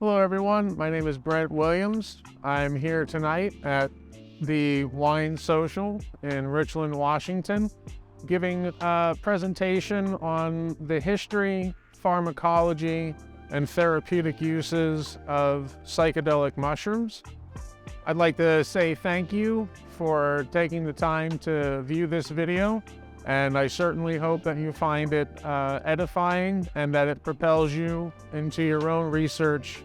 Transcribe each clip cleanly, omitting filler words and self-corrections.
Hello everyone, my name is Brent Williams. I'm here tonight at the Wine Social in Richland, Washington, giving a presentation on the history, pharmacology, and therapeutic uses of psychedelic mushrooms. I'd like to say thank you for taking the time to view this video, and I certainly hope that you find it edifying and that it propels you into your own research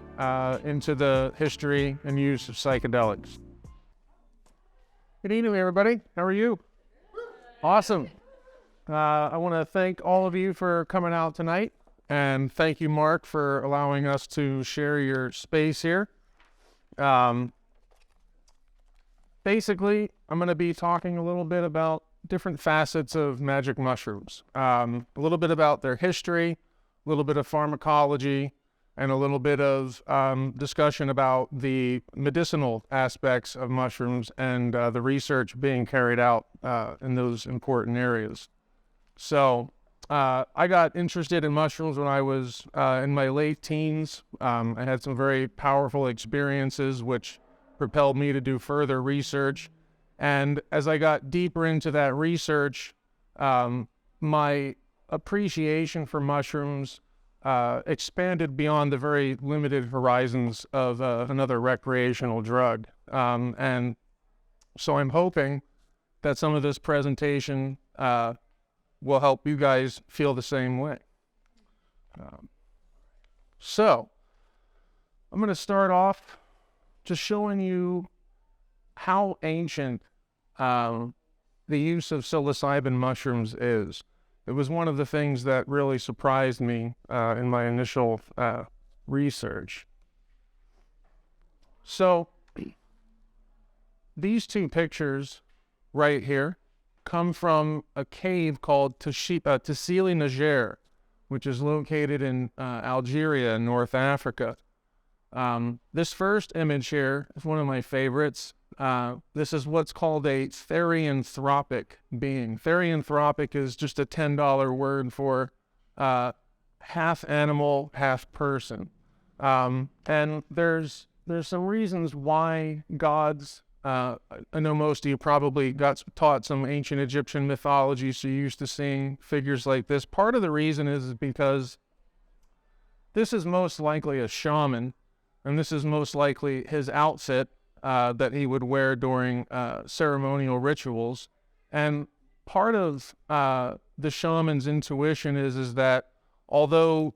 into the history and use of psychedelics. Good evening, everybody. How are you? Awesome. I want to thank all of you for coming out tonight, and thank you, Mark, for allowing us to share your space here. Basically, I'm going to be talking a little bit about different facets of magic mushrooms, a little bit about their history, a little bit of pharmacology, and a little bit of discussion about the medicinal aspects of mushrooms and the research being carried out in those important areas. So I got interested in mushrooms when I was in my late teens. I had some very powerful experiences which propelled me to do further research. And as I got deeper into that research, my appreciation for mushrooms expanded beyond the very limited horizons of another recreational drug. And so I'm hoping that some of this presentation will help you guys feel the same way. So I'm going to start off just showing you how ancient the use of psilocybin mushrooms is. It was one of the things that really surprised me in my initial research. So these two pictures right here come from a cave called Tsilocybin Niger, which is located in Algeria in North Africa. This first image here is one of my favorites. This is what's called a therianthropic being. Therianthropic is just a $10 word for half animal, half person. And there's some reasons why gods, I know most of you probably got taught some ancient Egyptian mythology, so you're used to seeing figures like this. Part of the reason is because this is most likely a shaman, and this is most likely his outfit that he would wear during ceremonial rituals. And part of the shaman's intuition is that although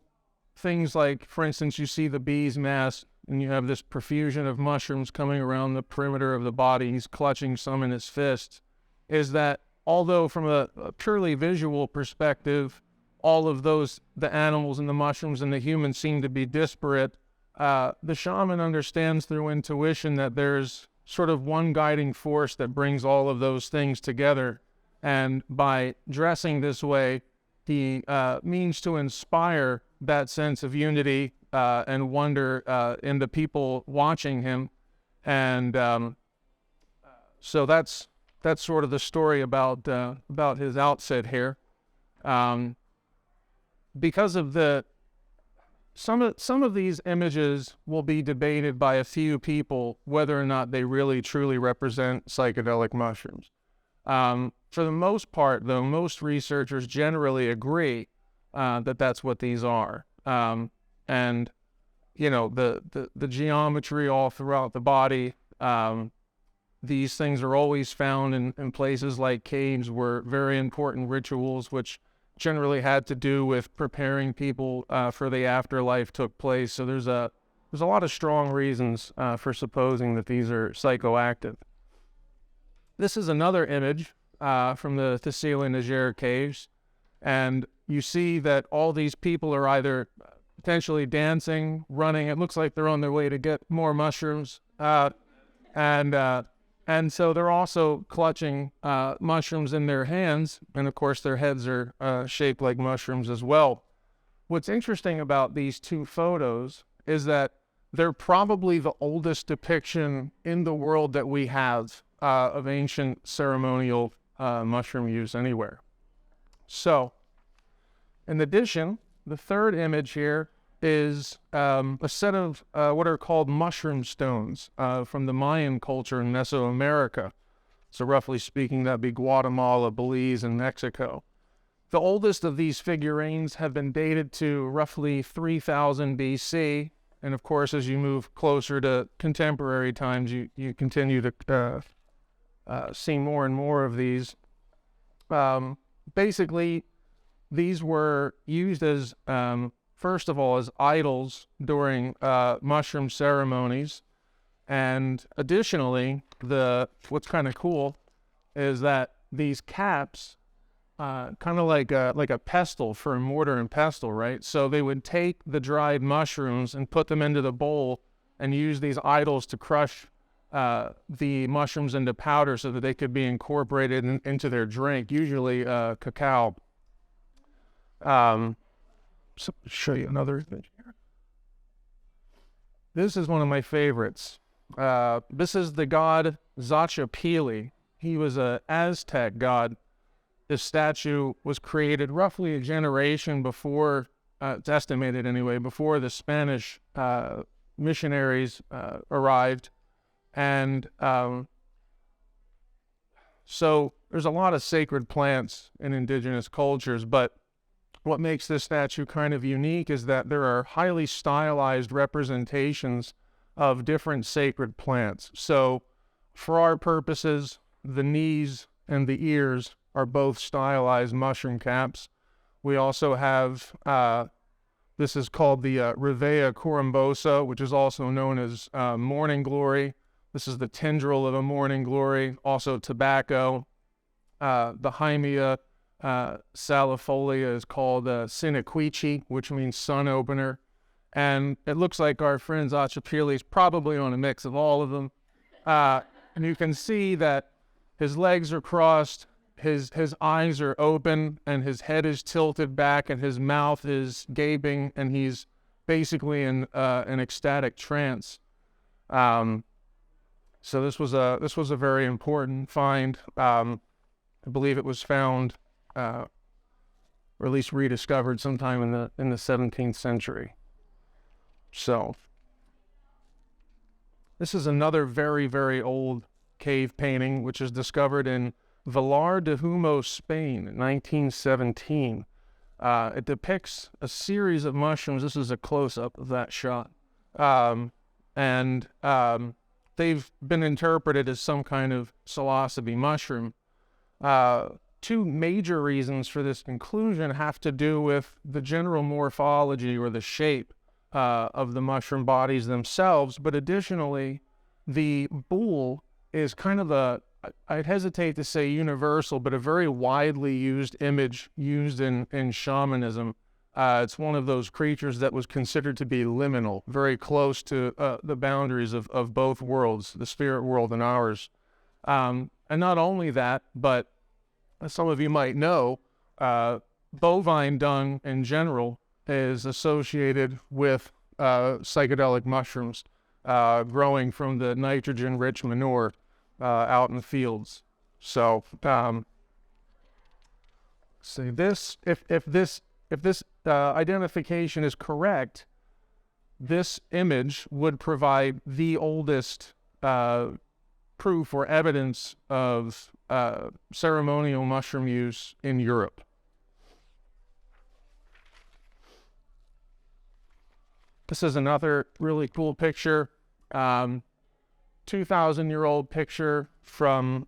things like, for instance, you see the bee's mask and you have this profusion of mushrooms coming around the perimeter of the body, he's clutching some in his fist, is that although from a purely visual perspective, all of those, the animals and the mushrooms and the humans seem to be disparate, the shaman understands through intuition that there's sort of one guiding force that brings all of those things together. And by dressing this way, he means to inspire that sense of unity and wonder in the people watching him. And so that's sort of the story about his outfit here. Because of some of these images will be debated by a few people whether or not they really truly represent psychedelic mushrooms. For the most part, though, most researchers generally agree that that's what these are. And you know, the geometry all throughout the body, these things are always found in places like caves where very important rituals, which generally had to do with preparing people for the afterlife, took place. So there's a lot of strong reasons for supposing that these are psychoactive. This is another image from the Tsilocybin Niger caves, and you see that all these people are either potentially dancing, running. It looks like they're on their way to get more mushrooms, and so they're also clutching mushrooms in their hands, and of course their heads are shaped like mushrooms as well. What's interesting about these two photos is that they're probably the oldest depiction in the world that we have of ancient ceremonial mushroom use anywhere. So, in addition, the third image here is a set of what are called mushroom stones from the Mayan culture in Mesoamerica. So roughly speaking, that'd be Guatemala, Belize, and Mexico. The oldest of these figurines have been dated to roughly 3000 BC. And of course, as you move closer to contemporary times, you continue to see more and more of these. Basically, these were used as, first of all, as idols during mushroom ceremonies. And additionally, what's kind of cool is that these caps, kind of like a pestle for a mortar and pestle, right? So they would take the dried mushrooms and put them into the bowl and use these idols to crush the mushrooms into powder so that they could be incorporated into their drink, usually cacao. So show you another image here. This is one of my favorites. This is the god Xochipilli. He was an Aztec god. This statue was created roughly a generation before, it's estimated anyway, before the Spanish missionaries arrived. And so there's a lot of sacred plants in indigenous cultures, but what makes this statue kind of unique is that there are highly stylized representations of different sacred plants. So for our purposes, the knees and the ears are both stylized mushroom caps. We also have, this is called the Revea corymbosa, which is also known as morning glory. This is the tendril of a morning glory, also tobacco. The Hymia salifolia is called Sinaquichi, which means sun opener. And it looks like our friend Xochipilli is probably on a mix of all of them. And you can see that his legs are crossed, his eyes are open, and his head is tilted back, and his mouth is gaping, and he's basically in an ecstatic trance. So this was a very important find. I believe it was found, or at least rediscovered sometime in the 17th century. So this is another very, very old cave painting, which is discovered in Vilar de Humo, Spain, in 1917. It depicts a series of mushrooms. This is a close-up of that shot. They've been interpreted as some kind of psilocybe mushroom. Two major reasons for this conclusion have to do with the general morphology or the shape of the mushroom bodies themselves, but additionally, the boule is kind of I'd hesitate to say universal, but a very widely used image used in shamanism. It's one of those creatures that was considered to be liminal, very close to the boundaries of both worlds, the spirit world and ours. And not only that, but as some of you might know, bovine dung in general is associated with psychedelic mushrooms growing from the nitrogen-rich manure out in the fields. So, say this: if this identification is correct, this image would provide the oldest proof or evidence of ceremonial mushroom use in Europe. This is another really cool picture, 2,000-year-old picture from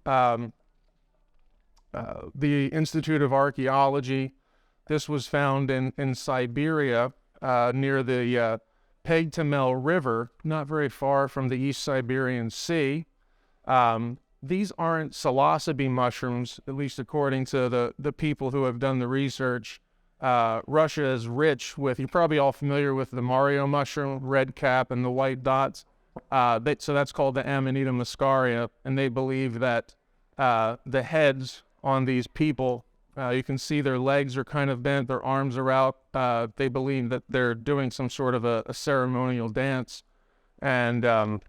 the Institute of Archaeology. This was found in Siberia near the Pegtamel River, not very far from the East Siberian Sea. These aren't psilocybe mushrooms, at least according to the people who have done the research. Russia is rich with, you're probably all familiar with the Mario mushroom, red cap and the white dots. So that's called the Amanita muscaria, and they believe that the heads on these people, you can see their legs are kind of bent, their arms are out. They believe that they're doing some sort of a ceremonial dance, and so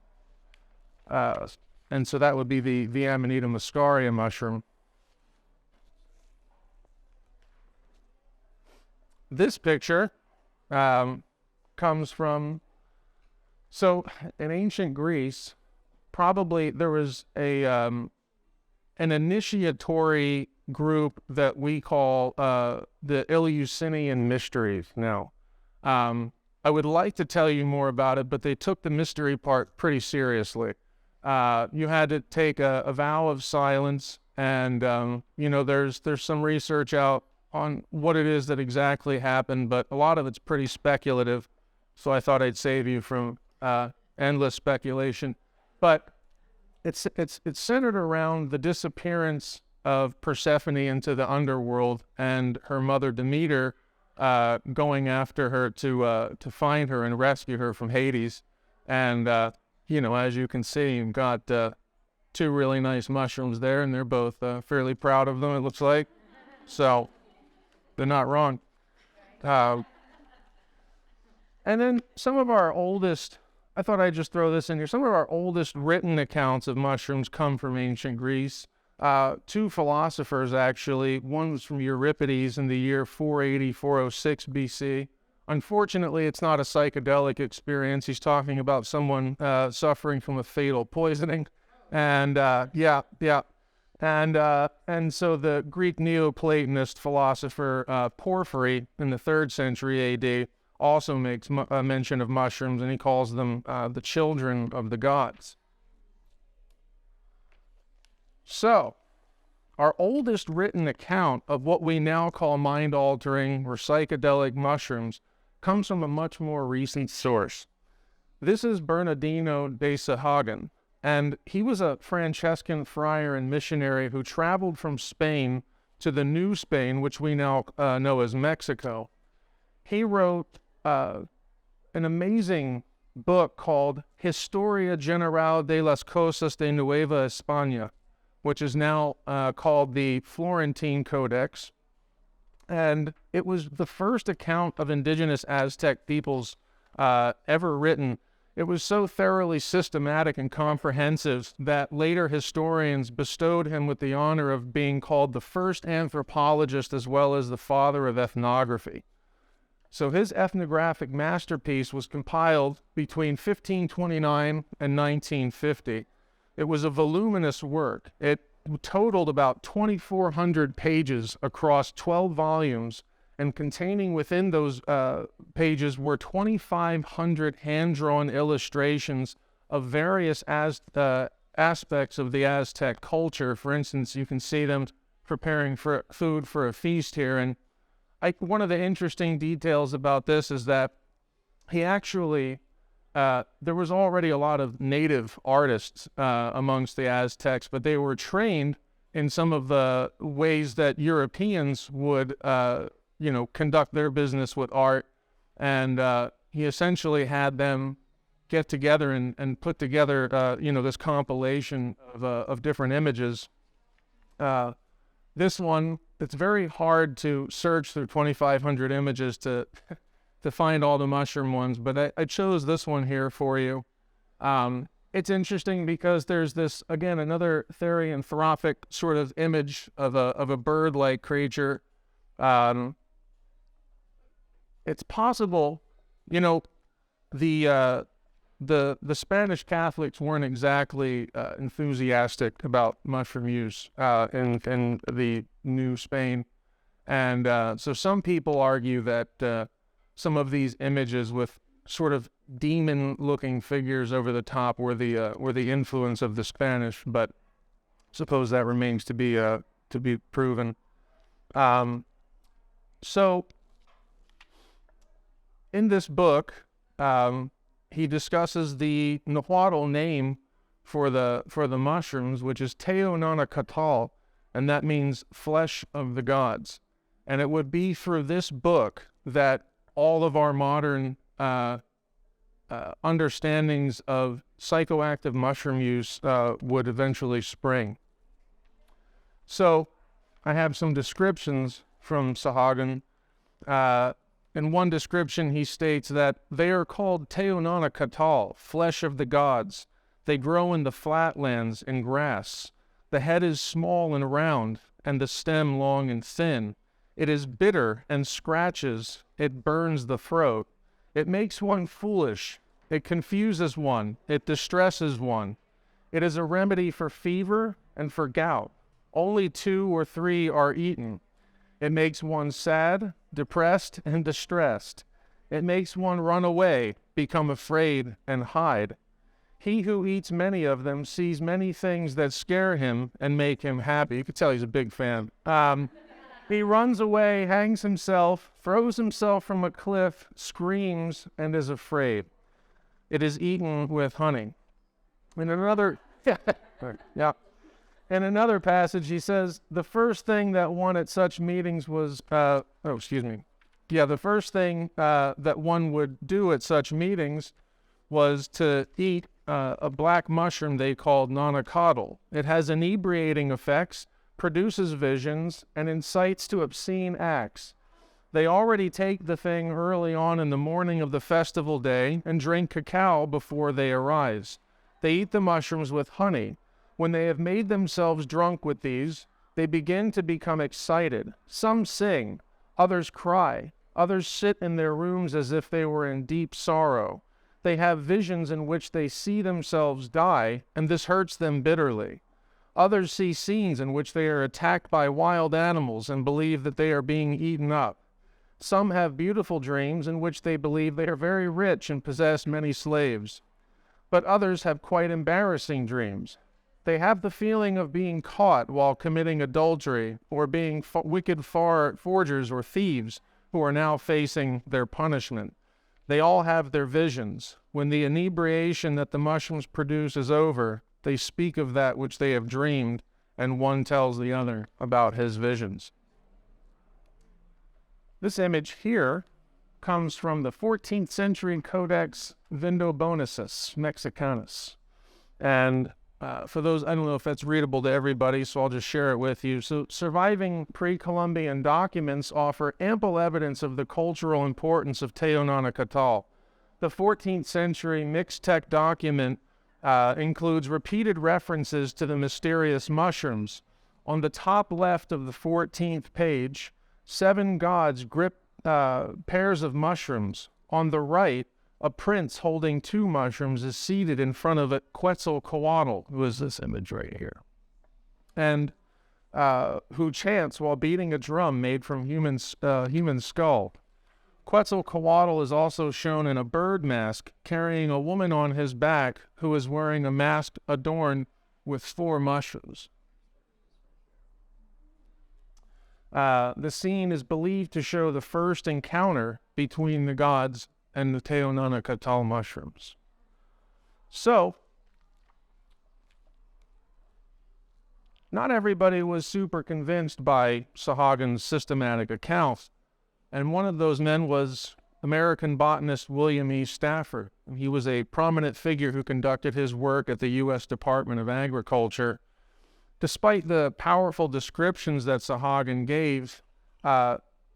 that would be the Amanita muscaria mushroom. This picture, comes from, so in ancient Greece, probably there was an initiatory group that we call the Eleusinian Mysteries. Now, I would like to tell you more about it, but they took the mystery part pretty seriously. You had to take a vow of silence, and there's some research out on what it is that exactly happened, but a lot of it's pretty speculative. So I thought I'd save you from endless speculation. But it's centered around the disappearance of Persephone into the underworld and her mother Demeter going after her to find her and rescue her from Hades. And as you can see, you've got two really nice mushrooms there, and they're both fairly proud of them, it looks like. So they're not wrong. And then some of our oldest, I thought I'd just throw this in here, some of our oldest written accounts of mushrooms come from ancient Greece. Two philosophers, actually. One was from Euripides in the year 480, 406 BC. Unfortunately, it's not a psychedelic experience. He's talking about someone suffering from a fatal poisoning. And and so the Greek Neoplatonist philosopher Porphyry in the 3rd century AD also makes mention of mushrooms, and he calls them the children of the gods. So, our oldest written account of what we now call mind-altering or psychedelic mushrooms comes from a much more recent source. This is Bernardino de Sahagun, and he was a Franciscan friar and missionary who traveled from Spain to the New Spain, which we now know as Mexico. He wrote an amazing book called Historia General de las Cosas de Nueva España, which is now called the Florentine Codex. And it was the first account of indigenous Aztec peoples ever written. It was so thoroughly systematic and comprehensive that later historians bestowed him with the honor of being called the first anthropologist as well as the father of ethnography. So his ethnographic masterpiece was compiled between 1529 and 1950. It was a voluminous work. It totaled about 2,400 pages across 12 volumes, and containing within those pages were 2,500 hand-drawn illustrations of various aspects of the Aztec culture. For instance, you can see them preparing for food for a feast here. And one of the interesting details about this is that he actually, there was already a lot of native artists amongst the Aztecs, but they were trained in some of the ways that Europeans would conduct their business with art, and he essentially had them get together and put together, this compilation of different images. This one, it's very hard to search through 2,500 images to find all the mushroom ones, but I chose this one here for you. It's interesting because there's this, again, another therianthropic sort of image of a bird-like creature. It's possible, the Spanish Catholics weren't exactly enthusiastic about mushroom use in the New Spain, and so some people argue that some of these images with sort of demon-looking figures over the top were the influence of the Spanish, but suppose that remains to be proven. So in this book, he discusses the Nahuatl name for the mushrooms, which is Teonanacatal, and that means flesh of the gods. And it would be through this book that all of our modern understandings of psychoactive mushroom use would eventually spring. So I have some descriptions from Sahagun. In one description, he states that they are called Teonanacatal, flesh of the gods. They grow in the flatlands in grass. The head is small and round, and the stem long and thin. It is bitter and scratches. It burns the throat. It makes one foolish. It confuses one. It distresses one. It is a remedy for fever and for gout. Only 2 or 3 are eaten. It makes one sad, depressed, and distressed. It makes one run away, become afraid, and hide. He who eats many of them sees many things that scare him and make him happy. You can tell he's a big fan. He runs away, hangs himself, throws himself from a cliff, screams, and is afraid. It is eaten with honey. In another, in another passage, he says, the first thing that one at such meetings was, the first thing that one would do at such meetings was to eat a black mushroom they called nonacotl. It has inebriating effects, produces visions, and incites to obscene acts. They already take the thing early on in the morning of the festival day and drink cacao before they arise. They eat the mushrooms with honey. When they have made themselves drunk with these, they begin to become excited. Some sing, others cry, others sit in their rooms as if they were in deep sorrow. They have visions in which they see themselves die, and this hurts them bitterly. Others see scenes in which they are attacked by wild animals and believe that they are being eaten up. Some have beautiful dreams in which they believe they are very rich and possess many slaves. But others have quite embarrassing dreams. They have the feeling of being caught while committing adultery or being wicked forgers or thieves who are now facing their punishment. They all have their visions. When the inebriation that the mushrooms produce is over, they speak of that which they have dreamed, and one tells the other about his visions. This image here comes from the 14th century Codex Vindobonensis Mexicanus. And for those, I don't know if that's readable to everybody, so I'll just share it with you. So surviving pre-Columbian documents offer ample evidence of the cultural importance of Teonanacatl. The 14th century Mixtec document includes repeated references to the mysterious mushrooms. On the top left of the 14th page, 7 gods grip pairs of mushrooms. On the right, a prince holding 2 mushrooms is seated in front of a Quetzalcoatl, who is this image right here, and who chants while beating a drum made from human skull. Quetzalcoatl is also shown in a bird mask, carrying a woman on his back who is wearing a mask adorned with 4 mushrooms. The scene is believed to show the first encounter between the gods and the Teonanacatl mushrooms. So, not everybody was super convinced by Sahagun's systematic accounts, and one of those men was American botanist William E. Stafford. He was a prominent figure who conducted his work at the U.S. Department of Agriculture. Despite the powerful descriptions that Sahagun gave,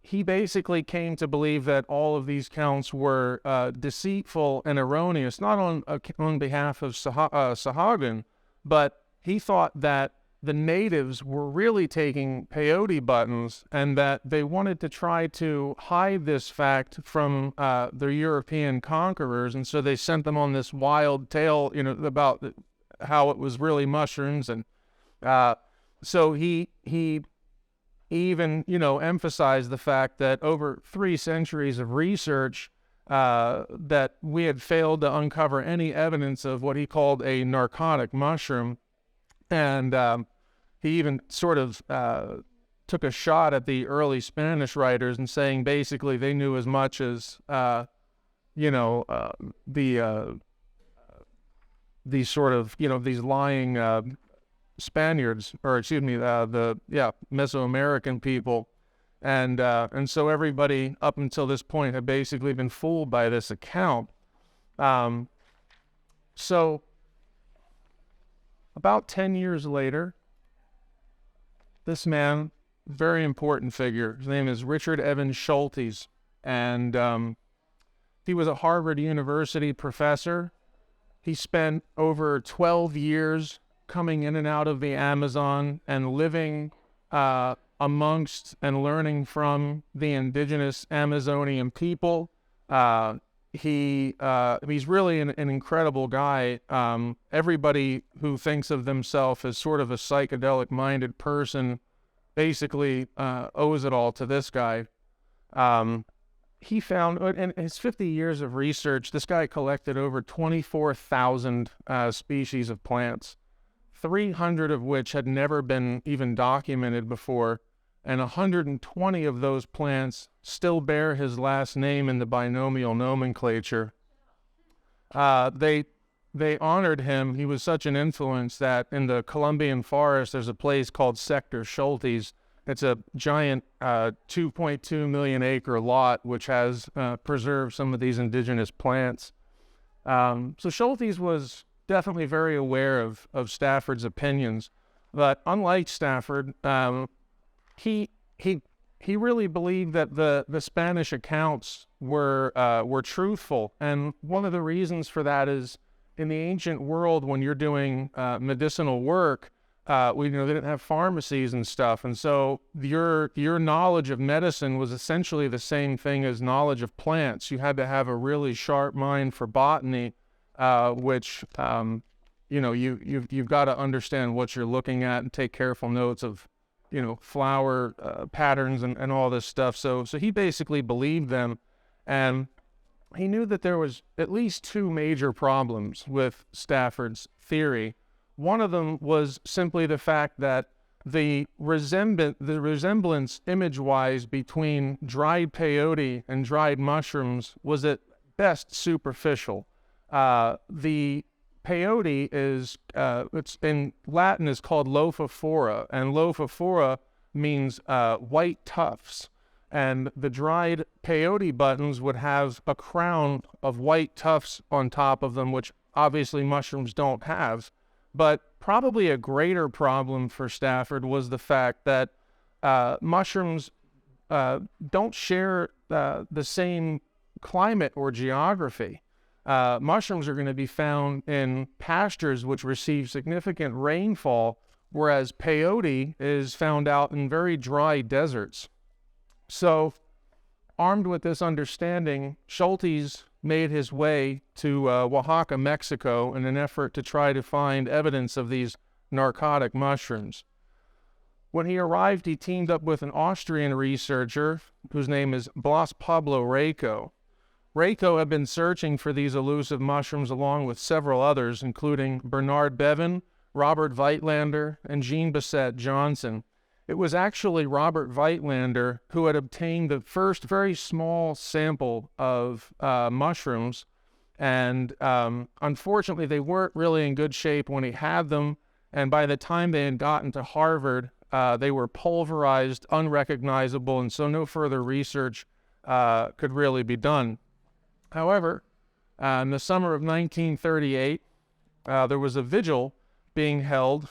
he basically came to believe that all of these counts were deceitful and erroneous, not on behalf of Sahagun, but he thought that the natives were really taking peyote buttons and that they wanted to try to hide this fact from the European conquerors, and so they sent them on this wild tale, about how it was really mushrooms. And so he even, emphasized the fact that over 3 centuries of research, that we had failed to uncover any evidence of what he called a narcotic mushroom. And he even sort of took a shot at the early Spanish writers and saying basically they knew as much as, these sort of, these lying Spaniards, or Mesoamerican people, and so everybody up until this point had basically been fooled by this account. So about 10 years later, this man, very important figure, his name is Richard Evans Schultes, and he was a Harvard University professor. He spent over 12 years coming in and out of the Amazon and living amongst and learning from the indigenous Amazonian people. he's really an incredible guy. Everybody who thinks of themselves as sort of a psychedelic-minded person basically owes it all to this guy. He found, in his 50 years of research, this guy collected over 24,000 species of plants, 300 of which had never been even documented before, and 120 of those plants still bear his last name in the binomial nomenclature. They honored him. He was such an influence that in the Colombian forest, there's a place called Sector Schultes. It's a giant 2.2 million acre lot which has preserved some of these indigenous plants. So Schultes was definitely very aware of Stafford's opinions, but unlike Stafford, he really believed that the Spanish accounts were truthful, and one of the reasons for that is in the ancient world, when you're doing medicinal work, they didn't have pharmacies and stuff, and so your knowledge of medicine was essentially the same thing as knowledge of plants. You had to have a really sharp mind for botany, which you've got to understand what you're looking at and take careful notes of flower patterns and all this stuff. So he basically believed them, and he knew that there was at least two major problems with Stafford's theory. One of them was simply the fact that the resemblance image-wise between dried peyote and dried mushrooms was at best superficial. The peyote is, it's in Latin is called lophophora, and lophophora means white tufts. And the dried peyote buttons would have a crown of white tufts on top of them, which obviously mushrooms don't have. But probably a greater problem for Stafford was the fact that mushrooms don't share the same climate or geography. Mushrooms are going to be found in pastures which receive significant rainfall, whereas peyote is found out in very dry deserts. So, armed with this understanding, Schultes made his way to Oaxaca, Mexico, in an effort to try to find evidence of these narcotic mushrooms. When he arrived, he teamed up with an Austrian researcher whose name is Blas Pablo Reyco. Reyco had been searching for these elusive mushrooms along with several others, including Bernard Bevan, Robert Weitlander, and Jean Bassett Johnson. It was actually Robert Weitlander who had obtained the first very small sample of mushrooms, and unfortunately they weren't really in good shape when he had them, and by the time they had gotten to Harvard, they were pulverized, unrecognizable, and so no further research could really be done. However, in the summer of 1938, there was a vigil being held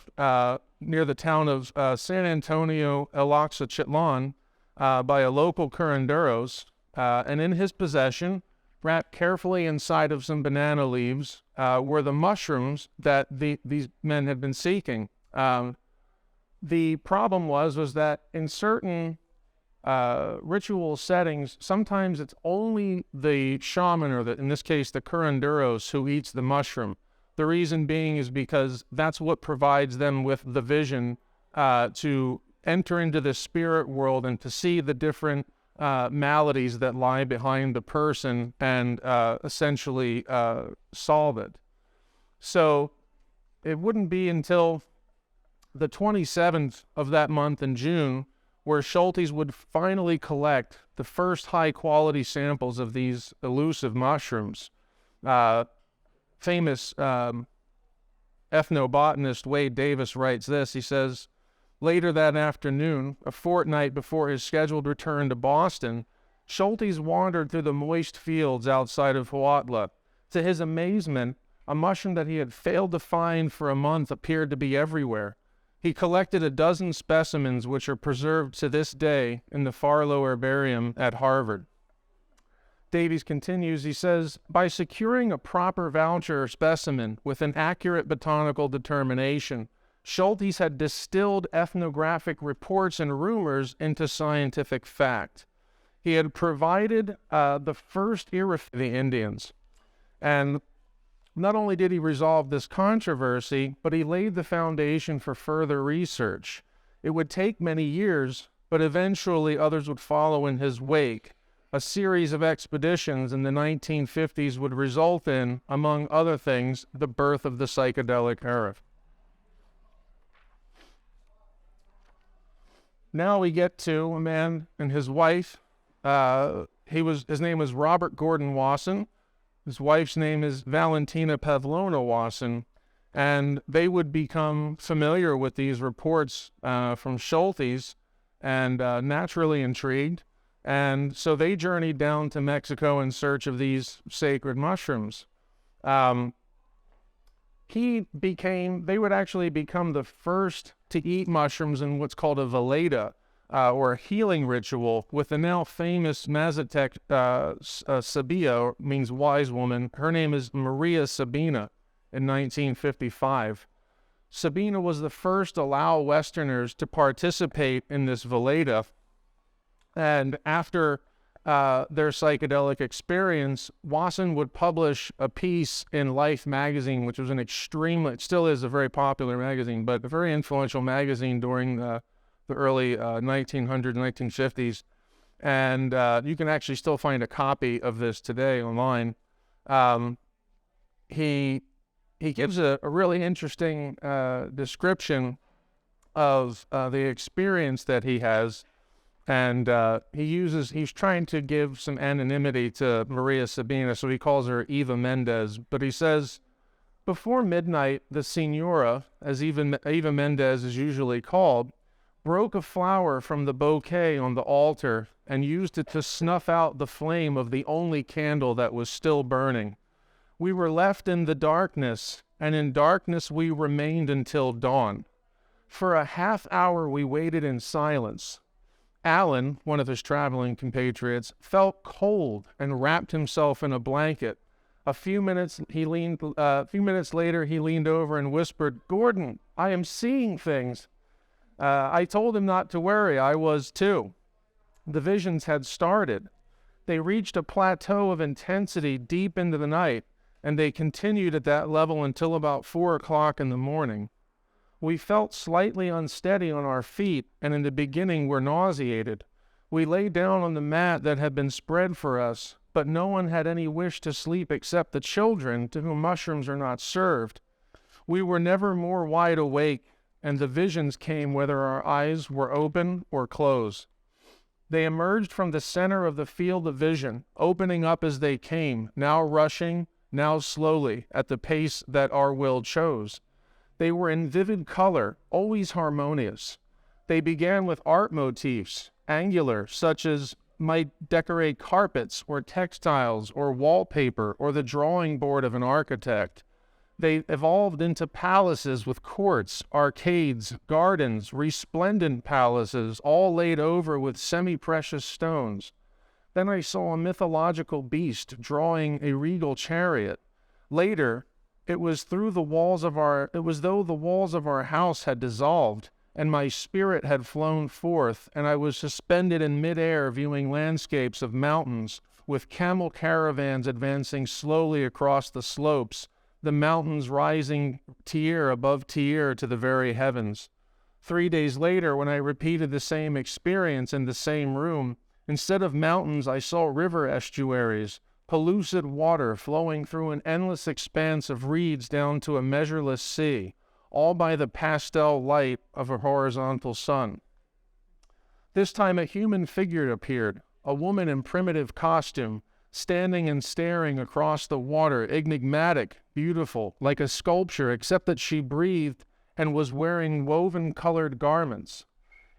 near the town of San Antonio El Oxachitlan by a local curanderos, and in his possession, wrapped carefully inside of some banana leaves, were the mushrooms that these men had been seeking. The problem was that in certain ritual settings, sometimes it's only the shaman, or in this case the curanderos, who eats the mushroom. The reason being is because that's what provides them with the vision to enter into the spirit world and to see the different maladies that lie behind the person and essentially solve it. So it wouldn't be until the 27th of that month in June where Schultes would finally collect the first high-quality samples of these elusive mushrooms. Famous ethnobotanist Wade Davis writes this. He says, later that afternoon, a fortnight before his scheduled return to Boston, Schultes wandered through the moist fields outside of Huautla. To his amazement, a mushroom that he had failed to find for a month appeared to be everywhere. He collected a dozen specimens which are preserved to this day in the Farlow Herbarium at Harvard. Davies continues, he says, by securing a proper voucher or specimen with an accurate botanical determination, Schultes had distilled ethnographic reports and rumors into scientific fact. He had provided the first irrigation to the Indians. And not only did he resolve this controversy, but he laid the foundation for further research. It would take many years, but eventually others would follow in his wake. A series of expeditions in the 1950s would result in, among other things, the birth of the psychedelic era. Now we get to a man and his wife. His name was Robert Gordon Wasson. His wife's name is Valentina Pavlovna Wasson, and they would become familiar with these reports from Schultes and naturally intrigued. And so they journeyed down to Mexico in search of these sacred mushrooms. They would actually become the first to eat mushrooms in what's called a velada, or a healing ritual, with the now famous Mazatec Sabia, means wise woman. Her name is Maria Sabina in 1955. Sabina was the first to allow Westerners to participate in this velada. And after their psychedelic experience, Wasson would publish a piece in Life magazine, which was it still is a very popular magazine, but a very influential magazine during the early 1900s, 1950s. And you can actually still find a copy of this today online. He gives a really interesting description of the experience that he has. And he's trying to give some anonymity to Maria Sabina, so he calls her Eva Mendez. But he says, before midnight, the Senora, as Eva Mendez is usually called, broke a flower from the bouquet on the altar and used it to snuff out the flame of the only candle that was still burning. We were left in the darkness, and in darkness we remained until dawn. For a half hour we waited in silence. Alan, one of his traveling compatriots, felt cold and wrapped himself in a blanket. A few minutes later, he leaned over and whispered, "Gordon, I am seeing things." I told him not to worry. I was too. The visions had started. They reached a plateau of intensity deep into the night, and they continued at that level until about 4 o'clock in the morning. We felt slightly unsteady on our feet, and in the beginning were nauseated. We lay down on the mat that had been spread for us, but no one had any wish to sleep except the children, to whom mushrooms are not served. We were never more wide awake, and the visions came whether our eyes were open or closed. They emerged from the center of the field of vision, opening up as they came, now rushing, now slowly, at the pace that our will chose. They were in vivid color, always harmonious. They began with art motifs, angular, such as might decorate carpets or textiles or wallpaper or the drawing board of an architect. They evolved into palaces with courts, arcades, gardens, resplendent palaces, all laid over with semi-precious stones. Then I saw a mythological beast drawing a regal chariot. Later, it was though the walls of our house had dissolved, and my spirit had flown forth, and I was suspended in midair viewing landscapes of mountains, with camel caravans advancing slowly across the slopes, the mountains rising tier above tier to the very heavens. 3 days later, when I repeated the same experience in the same room, instead of mountains I saw river estuaries, pellucid water flowing through an endless expanse of reeds down to a measureless sea, all by the pastel light of a horizontal sun. This time a human figure appeared, a woman in primitive costume, standing and staring across the water, enigmatic, beautiful, like a sculpture, except that she breathed and was wearing woven-colored garments.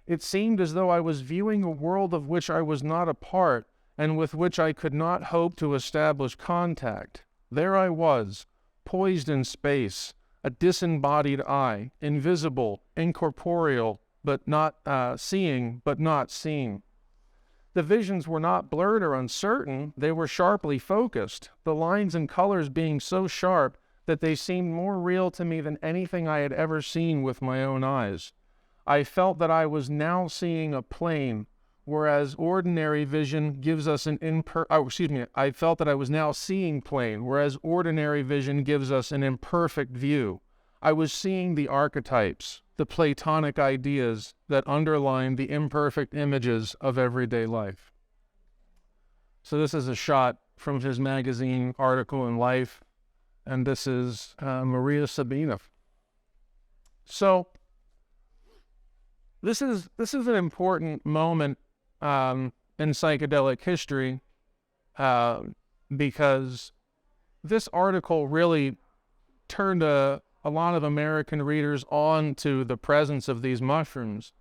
It seemed as though I was viewing a world of which I was not a part, and with which I could not hope to establish contact. There I was, poised in space, a disembodied I, invisible, incorporeal, but not seeing, but not seen. The visions were not blurred or uncertain, they were sharply focused, the lines and colors being so sharp that they seemed more real to me than anything I had ever seen with my own eyes. I felt that I was now seeing a plain whereas ordinary vision gives us I felt that I was now seeing plain, whereas ordinary vision gives us an imperfect view. I was seeing the archetypes, the Platonic ideas that underline the imperfect images of everyday life. So this is a shot from his magazine article in Life, and this is Maria Sabina. So this is an important moment in psychedelic history because this article really turned a lot of American readers on to the presence of these mushrooms.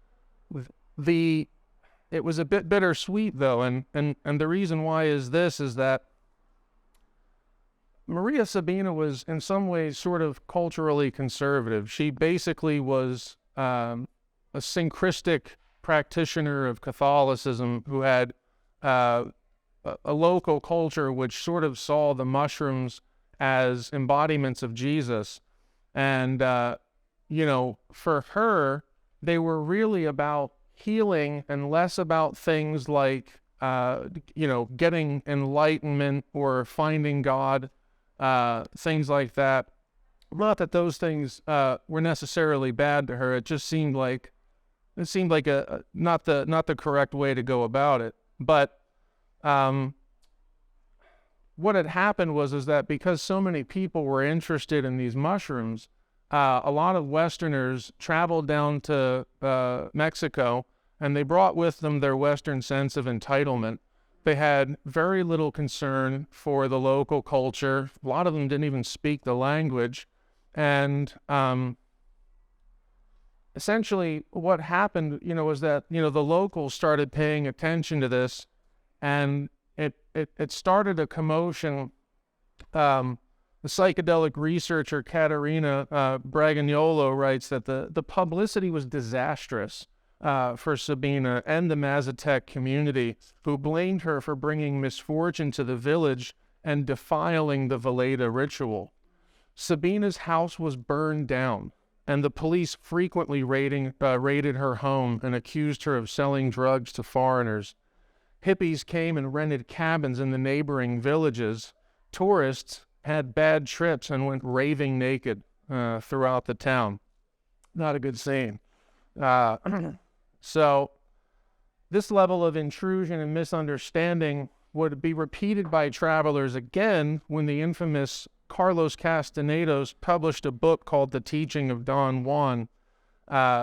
It was a bit bittersweet though, and the reason why is that Maria Sabina was in some ways sort of culturally conservative. She basically was a syncretic practitioner of Catholicism who had a local culture which sort of saw the mushrooms as embodiments of Jesus. And, for her, they were really about healing and less about things like, getting enlightenment or finding God, things like that. Not that those things were necessarily bad to her. It just seemed like a not the correct way to go about it. But what had happened was that because so many people were interested in these mushrooms, a lot of Westerners traveled down to Mexico, and they brought with them their Western sense of entitlement. They had very little concern for the local culture. A lot of them didn't even speak the language. And essentially what happened, was that, the locals started paying attention to this, and it started a commotion. The psychedelic researcher Caterina Bragagnolo writes that the publicity was disastrous for Sabina and the Mazatec community, who blamed her for bringing misfortune to the village and defiling the Veleda ritual. Sabina's house was burned down, and the police frequently raided her home and accused her of selling drugs to foreigners. Hippies came and rented cabins in the neighboring villages. Tourists had bad trips and went raving naked throughout the town. Not a good scene. So this level of intrusion and misunderstanding would be repeated by travelers again when the infamous Carlos Castaneda's published a book called The Teaching of Don Juan.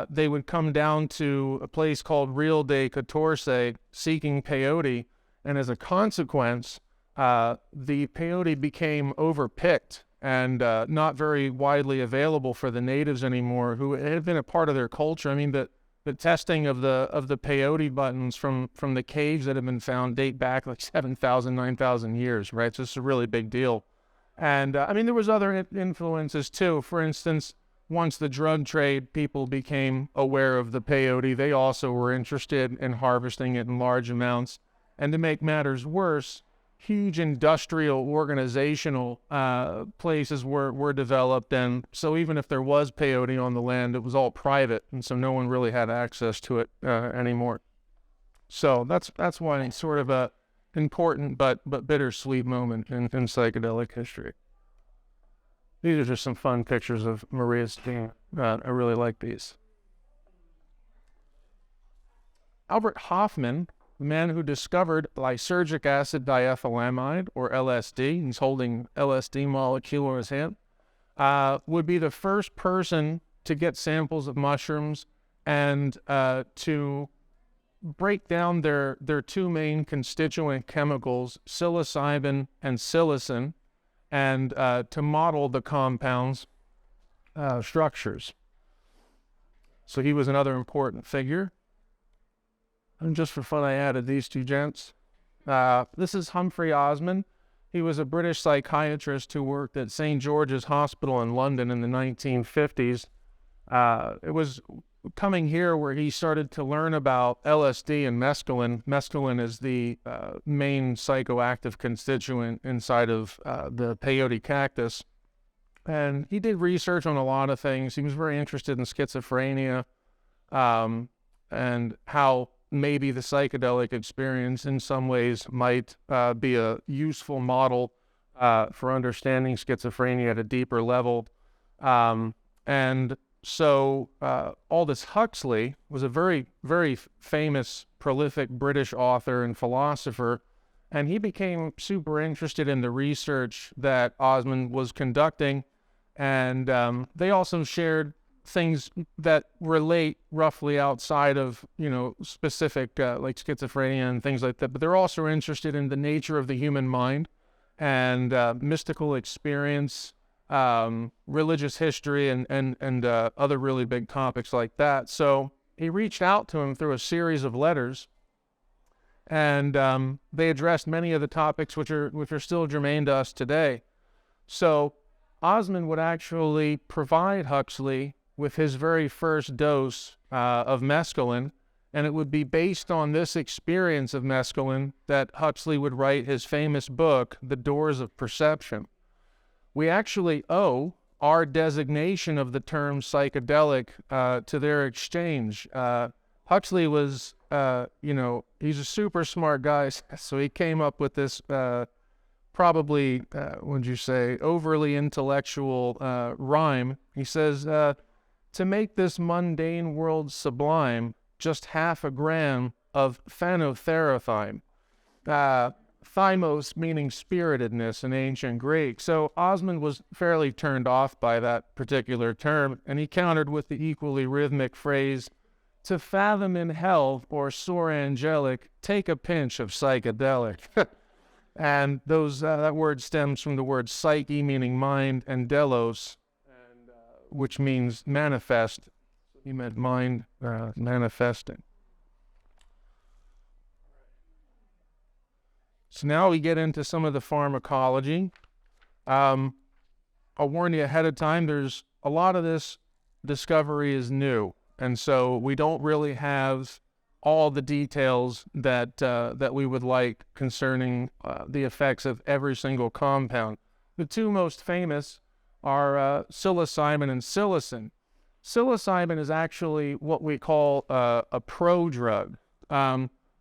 They would come down to a place called Real de Catorce seeking peyote, and as a consequence, the peyote became overpicked and not very widely available for the natives anymore, who had been a part of their culture. I mean, the testing of the peyote buttons from the caves that have been found date back like 7,000, 9,000 years, right? So it's a really big deal. And there was other influences too. For instance, once the drug trade people became aware of the peyote, they also were interested in harvesting it in large amounts. And to make matters worse, huge industrial organizational places were developed, and so even if there was peyote on the land, it was all private, and so no one really had access to it anymore. So that's why it's sort of a important but bittersweet moment in psychedelic history. These are just some fun pictures of Maria's team. I really like these. Albert Hofmann, the man who discovered lysergic acid diethylamide, or LSD, he's holding LSD molecule in his hand, would be the first person to get samples of mushrooms and to break down their two main constituent chemicals, psilocybin and psilocin, and to model the compounds' structures. So he was another important figure. And just for fun, I added these two gents. This is Humphrey Osmond. He was a British psychiatrist who worked at St. George's Hospital in London in the 1950s. It was coming here where he started to learn about LSD and mescaline. Mescaline is the main psychoactive constituent inside of the peyote cactus. And he did research on a lot of things. He was very interested in schizophrenia and how maybe the psychedelic experience in some ways might be a useful model for understanding schizophrenia at a deeper level. And so Aldous Huxley was a very, very famous, prolific British author and philosopher, and he became super interested in the research that Osmond was conducting, and they also shared things that relate roughly outside of, specific like schizophrenia and things like that, but they're also interested in the nature of the human mind and mystical experience, religious history, and other really big topics like that. So he reached out to him through a series of letters, and they addressed many of the topics which are still germane to us today. So Osmond would actually provide Huxley with his very first dose of mescaline, and it would be based on this experience of mescaline that Huxley would write his famous book, The Doors of Perception. We actually owe our designation of the term psychedelic to their exchange. Huxley was, he's a super smart guy, so he came up with this probably, would you say, overly intellectual rhyme. He says, to make this mundane world sublime, just 0.5 gram of phanotherapine. Thymos meaning spiritedness in ancient Greek. So Osmond was fairly turned off by that particular term, and he countered with the equally rhythmic phrase, to fathom in hell or soar angelic, take a pinch of psychedelic. And that word stems from the word psyche, meaning mind, and delos, which means manifest. He meant mind manifesting. So now we get into some of the pharmacology. I'll warn you ahead of time, there's a lot of this discovery is new, and so we don't really have all the details that we would like concerning the effects of every single compound. The two most famous are psilocybin and psilocin. Psilocybin is actually what we call a prodrug.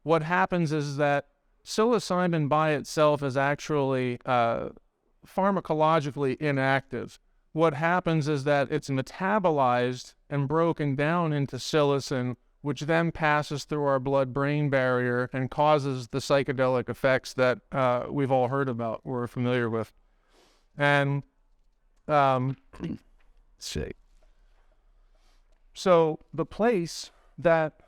What happens is that psilocybin by itself is actually pharmacologically inactive. What happens is that it's metabolized and broken down into psilocin, which then passes through our blood-brain barrier and causes the psychedelic effects that we've all heard about, we're familiar with. And let's see. So the place that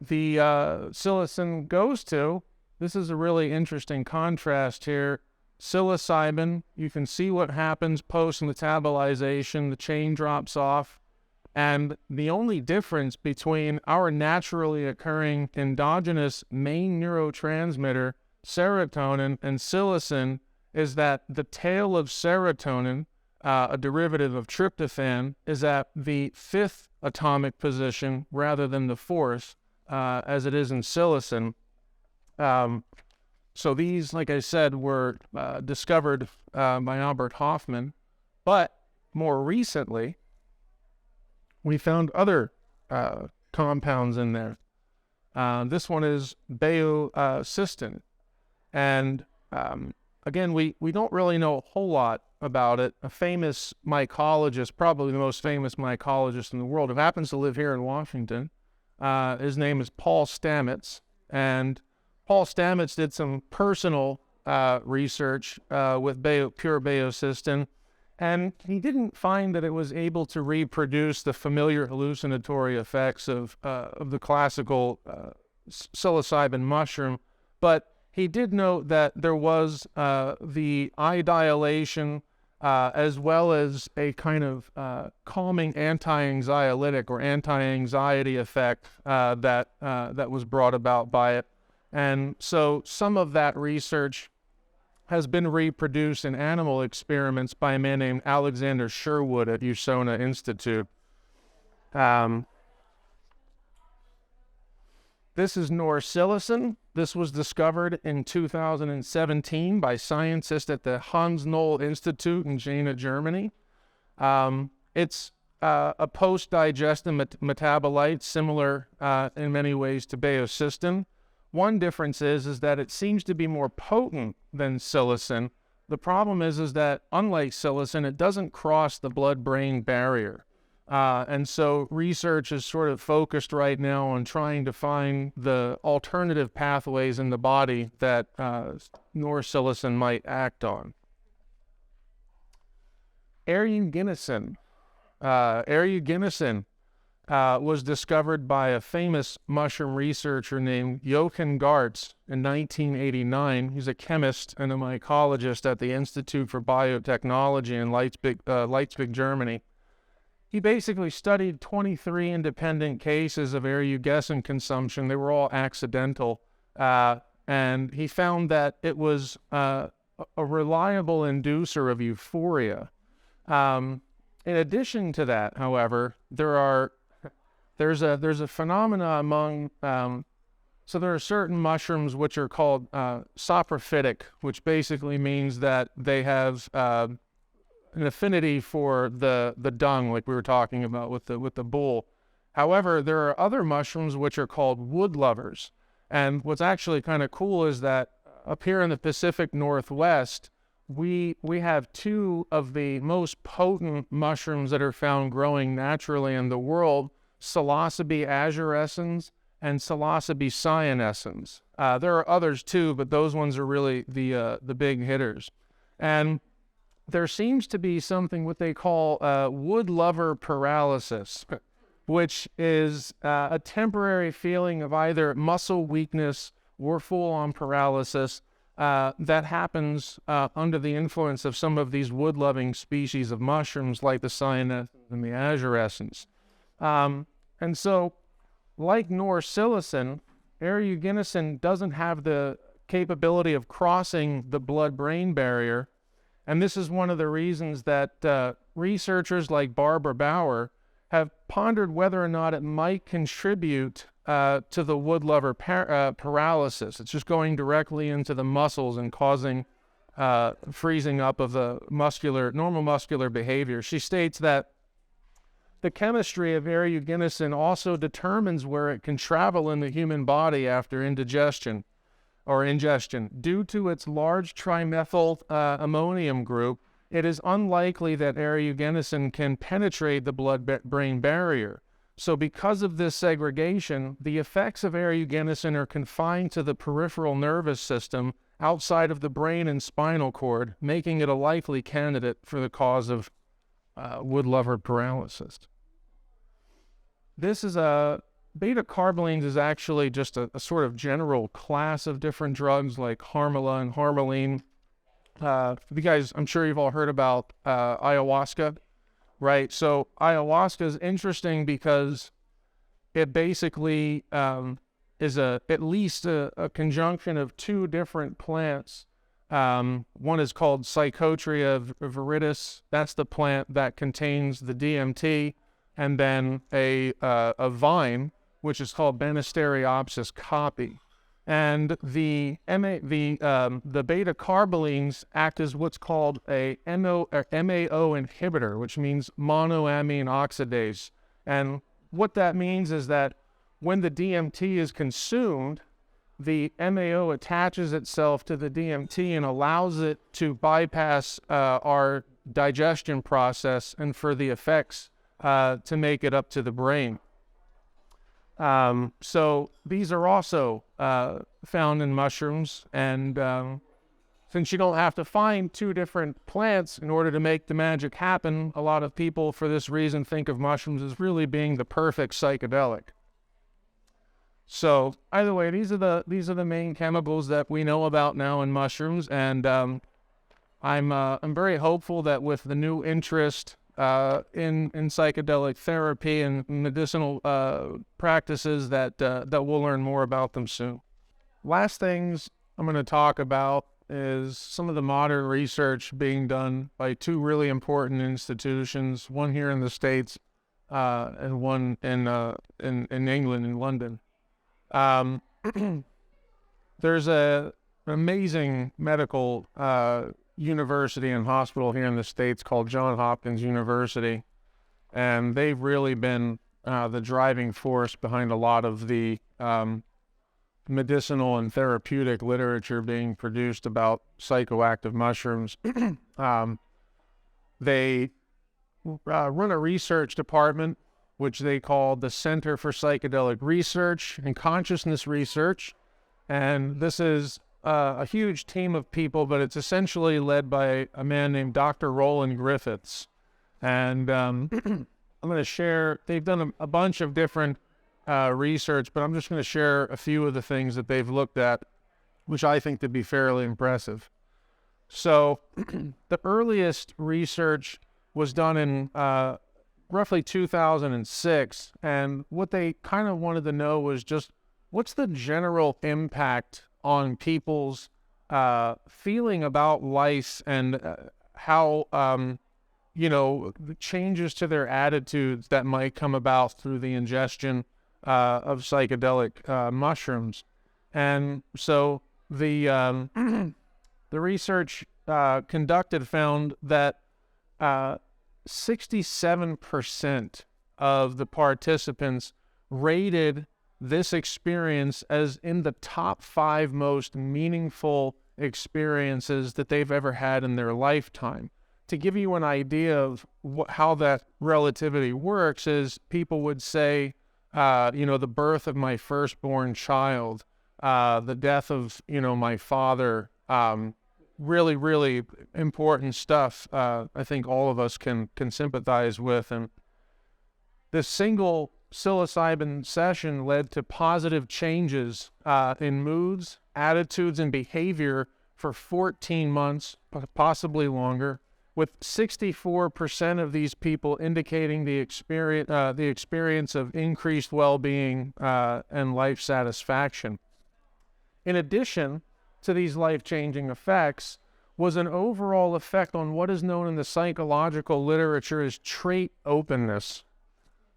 the psilocin goes to, this is a really interesting contrast here. Psilocybin, you can see what happens post-metabolization. The chain drops off. And the only difference between our naturally occurring endogenous main neurotransmitter, serotonin, and psilocin is that the tail of serotonin, a derivative of tryptophan, is at the 5th atomic position rather than the 4th, as it is in psilocin. So these, like I said, were discovered by Albert Hofmann, but more recently, we found other compounds in there. This one is baeocystin, and again, we don't really know a whole lot about it. A famous mycologist, probably the most famous mycologist in the world, who happens to live here in Washington, his name is Paul Stamets, and Paul Stamets did some personal research with pure baeocystin, and he didn't find that it was able to reproduce the familiar hallucinatory effects of the classical psilocybin mushroom, but he did note that there was the eye dilation as well as a kind of calming anti-anxiolytic or anti-anxiety effect that was brought about by it. And so some of that research has been reproduced in animal experiments by a man named Alexander Sherwood at USONA Institute. This is norpsilocin. This was discovered in 2017 by scientists at the Hans Knoll Institute in Jena, Germany. It's a post-digestive metabolite, similar in many ways to baeocystin. One difference is that it seems to be more potent than psilocin. The problem is that unlike psilocin, it doesn't cross the blood-brain barrier. And so research is sort of focused right now on trying to find the alternative pathways in the body that norpsilocin might act on. Aeruginosin. Aeruginosin was discovered by a famous mushroom researcher named Jochen Gartz in 1989. He's a chemist and a mycologist at the Institute for Biotechnology in Leipzig, Germany. He basically studied 23 independent cases of aeruginosin consumption. They were all accidental. And he found that it was a reliable inducer of euphoria. In addition to that, however, there's a phenomena among, so there are certain mushrooms which are called saprophytic, which basically means that they have an affinity for the dung, like we were talking about with the bull. However, there are other mushrooms which are called wood lovers. And what's actually kind of cool is that up here in the Pacific Northwest, we have two of the most potent mushrooms that are found growing naturally in the world, Psilocybe azurescens and Psilocybe cyanescens. There are others too, but those ones are really the big hitters. And there seems to be something what they call wood lover paralysis, which is a temporary feeling of either muscle weakness or full-on paralysis that happens under the influence of some of these wood-loving species of mushrooms like the cyanescens and the azurescens. And so, like norpsilocin, aeruginosin doesn't have the capability of crossing the blood-brain barrier, and this is one of the reasons that researchers like Barbara Bauer have pondered whether or not it might contribute to the wood lover paralysis. It's just going directly into the muscles and causing freezing up of the normal muscular behavior. She states that the chemistry of aeruginosin also determines where it can travel in the human body after indigestion or ingestion. Due to its large trimethyl ammonium group, it is unlikely that aeruginosin can penetrate the blood-brain barrier. So because of this segregation, the effects of aeruginosin are confined to the peripheral nervous system outside of the brain and spinal cord, making it a likely candidate for the cause of wood lover paralysis. This is beta-carbolines is actually just a sort of general class of different drugs like harmala and harmaline. You guys, I'm sure you've all heard about ayahuasca, right? So ayahuasca is interesting because it basically is at least a conjunction of two different plants. One is called Psychotria viridis. That's the plant that contains the DMT, and then a vine, which is called Banisteriopsis caapi. And the beta-carbolines act as what's called a MAO inhibitor, which means monoamine oxidase. And what that means is that when the DMT is consumed, the MAO attaches itself to the DMT and allows it to bypass our digestion process and for the effects to make it up to the brain. So these are also found in mushrooms, and since you don't have to find two different plants in order to make the magic happen, a lot of people for this reason think of mushrooms as really being the perfect psychedelic. So either way, these are the main chemicals that we know about now in mushrooms, and I'm very hopeful that with the new interest in psychedelic therapy and medicinal practices that we'll learn more about them soon. Last things I'm going to talk about is some of the modern research being done by two really important institutions, one here in the States and one in England, in London. There's an amazing medical university and hospital here in the States called Johns Hopkins University. and they've really been the driving force behind a lot of the medicinal and therapeutic literature being produced about psychoactive mushrooms. They run a research department, which they call the Center for Psychedelic Research and Consciousness Research. And this is a huge team of people, but it's essentially led by a man named Dr. Roland Griffiths. And I'm going to share, they've done a bunch of different research, but I'm just going to share a few of the things that they've looked at, which I think to be fairly impressive. So the earliest research was done in roughly 2006, and what they kind of wanted to know was just what's the general impact on people's feeling about life and how the changes to their attitudes that might come about through the ingestion of psychedelic mushrooms. And so the research conducted found that 67% of the participants rated this experience as in the top 5 most meaningful experiences that they've ever had in their lifetime. To give you an idea of how that relativity works is people would say, the birth of my firstborn child, the death of, my father, really, really important stuff. I think all of us can sympathize with. And this single psilocybin session led to positive changes in moods, attitudes, and behavior for 14 months, possibly longer, with 64% of these people indicating the experience of increased well-being and life satisfaction. In addition to these life-changing effects was an overall effect on what is known in the psychological literature as trait openness.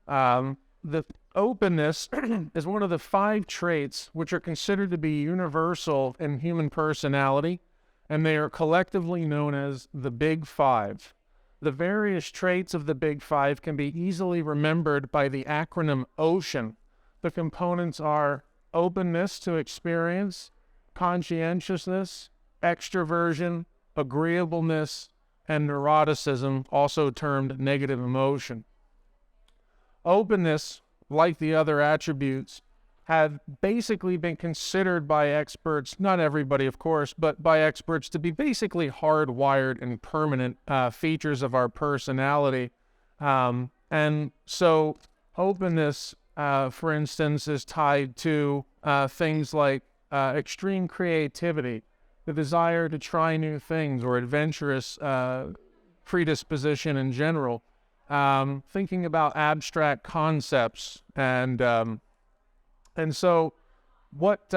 The openness is one of the 5 traits which are considered to be universal in human personality, and they are collectively known as the Big Five. The various traits of the Big Five can be easily remembered by the acronym OCEAN. The components are openness to experience, conscientiousness, extroversion, agreeableness, and neuroticism, also termed negative emotion. Openness, like the other attributes, have basically been considered by experts, not everybody of course, but by experts to be basically hardwired and permanent features of our personality. And so openness, for instance, is tied to things like extreme creativity, the desire to try new things, or adventurous predisposition in general, thinking about abstract concepts, and so what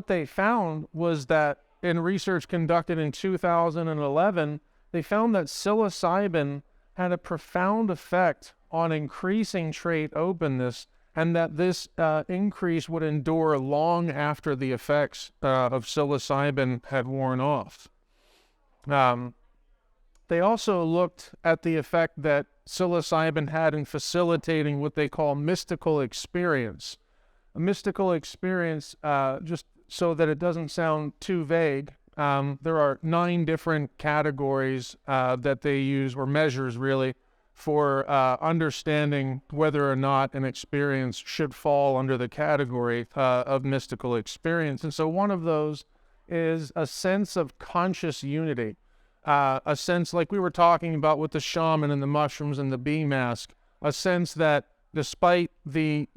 they found was that in research conducted in 2011, they found that psilocybin had a profound effect on increasing trait openness, and that this increase would endure long after the effects of psilocybin had worn off. They also looked at the effect that psilocybin had in facilitating what they call mystical experience. A mystical experience, just so that it doesn't sound too vague, there are 9 different categories that they use, or measures really, for understanding whether or not an experience should fall under the category of mystical experience. And so one of those is a sense of conscious unity, a sense like we were talking about with the shaman and the mushrooms and the bee mask, a sense that despite the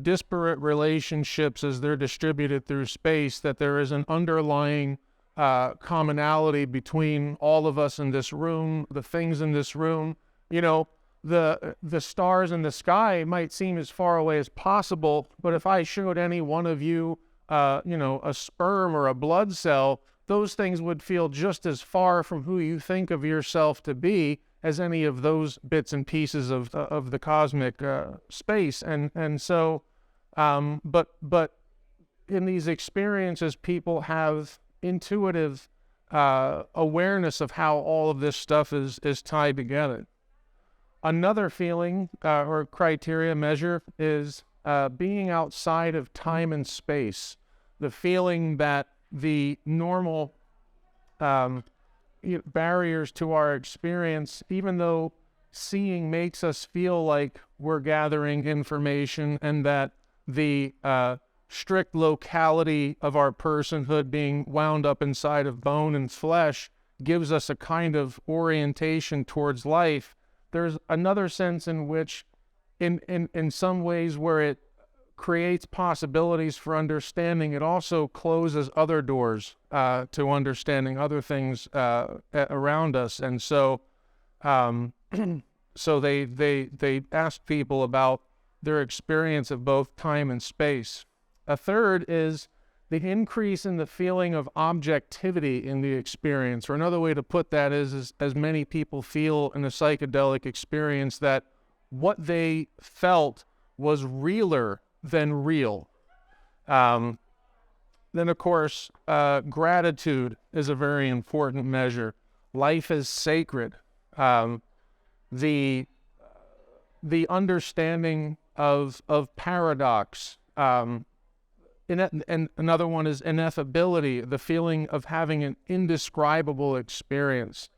disparate relationships as they're distributed through space, that there is an underlying commonality between all of us in this room, the things in this room. The stars in the sky might seem as far away as possible, but if I showed any one of you, a sperm or a blood cell, those things would feel just as far from who you think of yourself to be as any of those bits and pieces of the cosmic space. And so, but in these experiences, people have intuitive awareness of how all of this stuff is tied together. Another feeling or criteria measure is being outside of time and space. The feeling that the normal barriers to our experience, even though seeing makes us feel like we're gathering information, and that the strict locality of our personhood being wound up inside of bone and flesh gives us a kind of orientation towards life, there's another sense in which, in some ways where it creates possibilities for understanding, it also closes other doors to understanding other things around us. And so so they ask people about their experience of both time and space. A third is the increase in the feeling of objectivity in the experience, or another way to put that is as many people feel in a psychedelic experience, that what they felt was realer than real. Then, of course, gratitude is a very important measure. Life is sacred. The understanding of paradox. And another one is ineffability, the feeling of having an indescribable experience.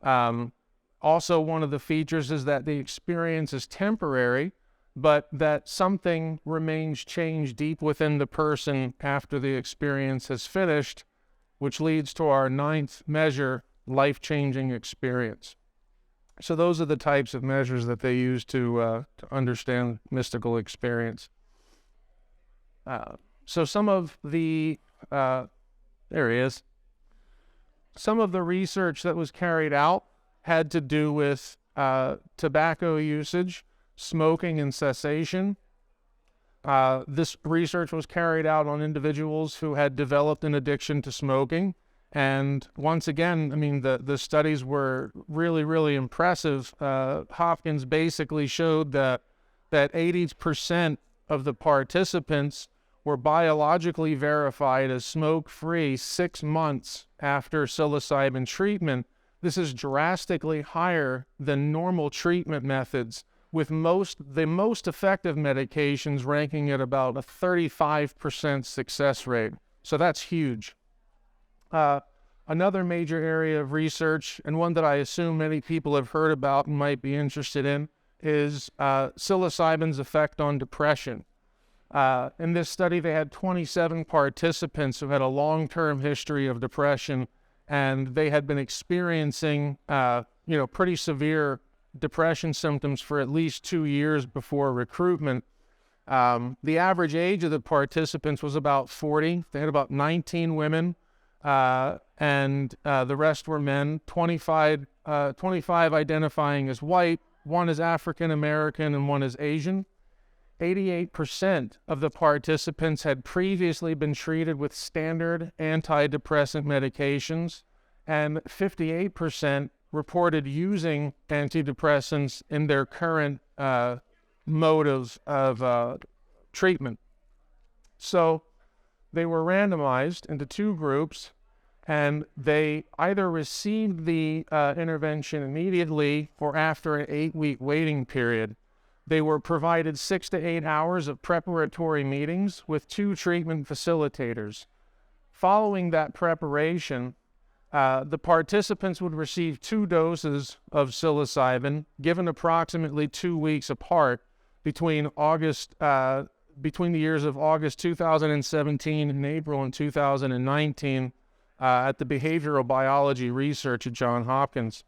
Also, one of the features is that the experience is temporary, but that something remains changed deep within the person after the experience has finished, which leads to our ninth measure, life-changing experience. So those are the types of measures that they use to understand mystical experience. So some of the, there he is. Some of the research that was carried out had to do with tobacco usage, smoking, and cessation. This research was carried out on individuals who had developed an addiction to smoking. And once again, I mean, the studies were really, really impressive. Hopkins basically showed that 80% of the participants were biologically verified as smoke-free 6 months after psilocybin treatment. This is drastically higher than normal treatment methods, with the most effective medications ranking at about a 35% success rate. So that's huge. Another major area of research, and one that I assume many people have heard about and might be interested in, is psilocybin's effect on depression. In this study, they had 27 participants who had a long-term history of depression, and they had been experiencing, pretty severe depression symptoms for at least 2 years before recruitment. The average age of the participants was about 40. They had about 19 women, and the rest were men, 25 identifying as white, 1 as African American, and 1 as Asian. 88% of the participants had previously been treated with standard antidepressant medications, and 58% reported using antidepressants in their current mode of treatment. So they were randomized into 2 groups, and they either received the intervention immediately or after an 8-week waiting period. They were provided 6 to 8 hours of preparatory meetings with 2 treatment facilitators. Following that preparation, the participants would receive 2 doses of psilocybin, given approximately 2 weeks apart between the years of August 2017 and April 2019 at the Behavioral Biology Research at Johns Hopkins.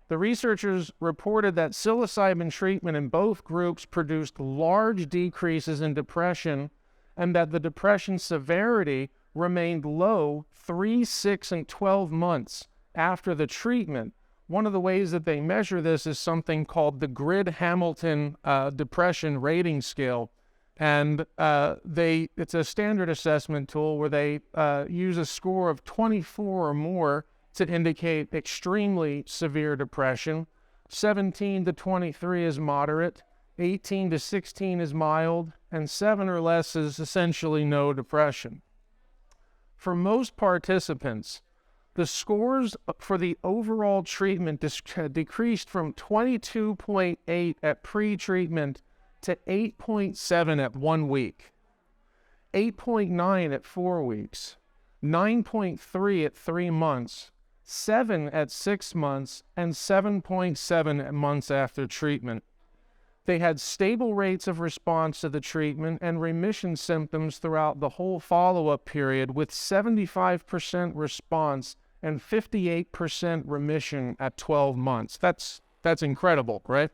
The researchers reported that psilocybin treatment in both groups produced large decreases in depression, and that the depression severity remained low 3, 6, and 12 months after the treatment. One of the ways that they measure this is something called the Grid-Hamilton Depression Rating Scale. And it's a standard assessment tool where they use a score of 24 or more to indicate extremely severe depression. 17 to 23 is moderate, 18 to 16 is mild, and 7 or less is essentially no depression. For most participants, the scores for the overall treatment decreased from 22.8 at pre-treatment to 8.7 at 1 week, 8.9 at 4 weeks, 9.3 at 3 months, 7 at 6 months, and 7.7 at months after treatment. They had stable rates of response to the treatment and remission symptoms throughout the whole follow-up period, with 75% response and 58% remission at 12 months. That's incredible, right?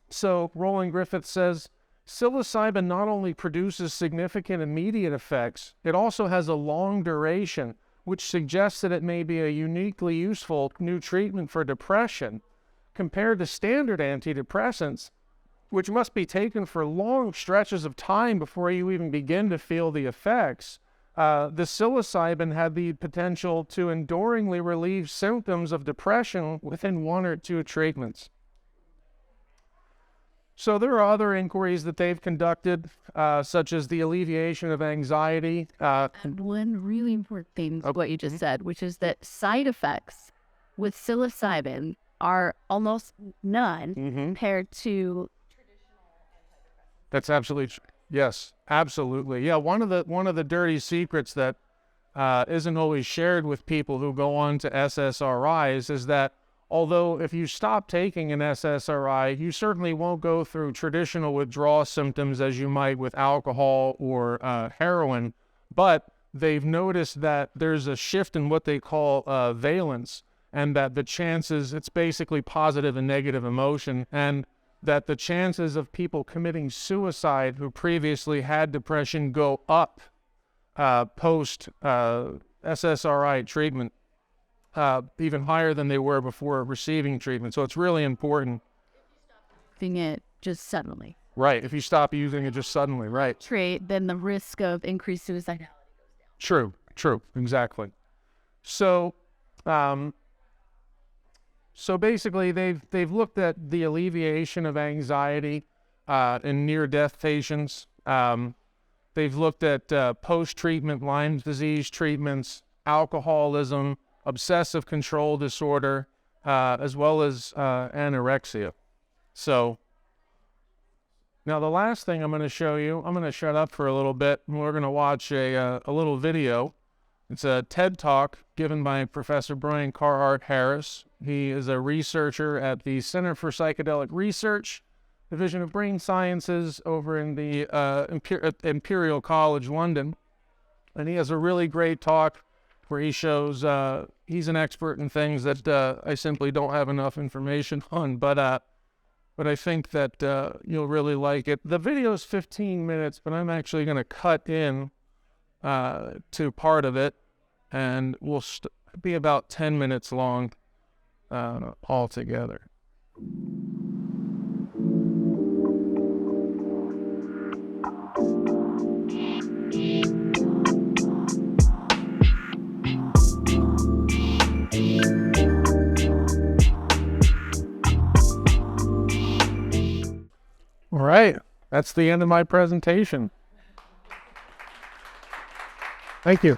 So Roland Griffith says, psilocybin not only produces significant immediate effects, it also has a long duration, which suggests that it may be a uniquely useful new treatment for depression. Compared to standard antidepressants, which must be taken for long stretches of time before you even begin to feel the effects, the psilocybin had the potential to enduringly relieve symptoms of depression within 1 or 2 treatments. So there are other inquiries that they've conducted, such as the alleviation of anxiety. And one really important thing is what you just said, which is that side effects with psilocybin are almost none compared to That's absolutely true. Yes, absolutely. Yeah, one of the dirty secrets that isn't always shared with people who go on to SSRIs is that although if you stop taking an SSRI, you certainly won't go through traditional withdrawal symptoms as you might with alcohol or heroin, but they've noticed that there's a shift in what they call valence, and that the chances, it's basically positive and negative emotion, and that the chances of people committing suicide who previously had depression go up post SSRI treatment, even higher than they were before receiving treatment. So it's really important. using it just suddenly. Right, if you stop using it just suddenly, right. Then the risk of increased suicidality goes down. True, exactly. So, so basically, they've looked at the alleviation of anxiety in near-death patients. They've looked at post-treatment Lyme disease treatments, alcoholism, obsessive control disorder, as well as anorexia. So now the last thing I'm going to show you, I'm going to shut up for a little bit, and we're going to watch a little video. It's a TED Talk given by Professor Brian Carhart Harris. He is a researcher at the Center for Psychedelic Research, Division of Brain Sciences over in the Imperial College London. And he has a really great talk where he shows he's an expert in things that I simply don't have enough information on, but I think that you'll really like it. The video is 15 minutes, but I'm actually going to cut in to part of it, and we'll be about 10 minutes long altogether. All right, that's the end of my presentation. Thank you.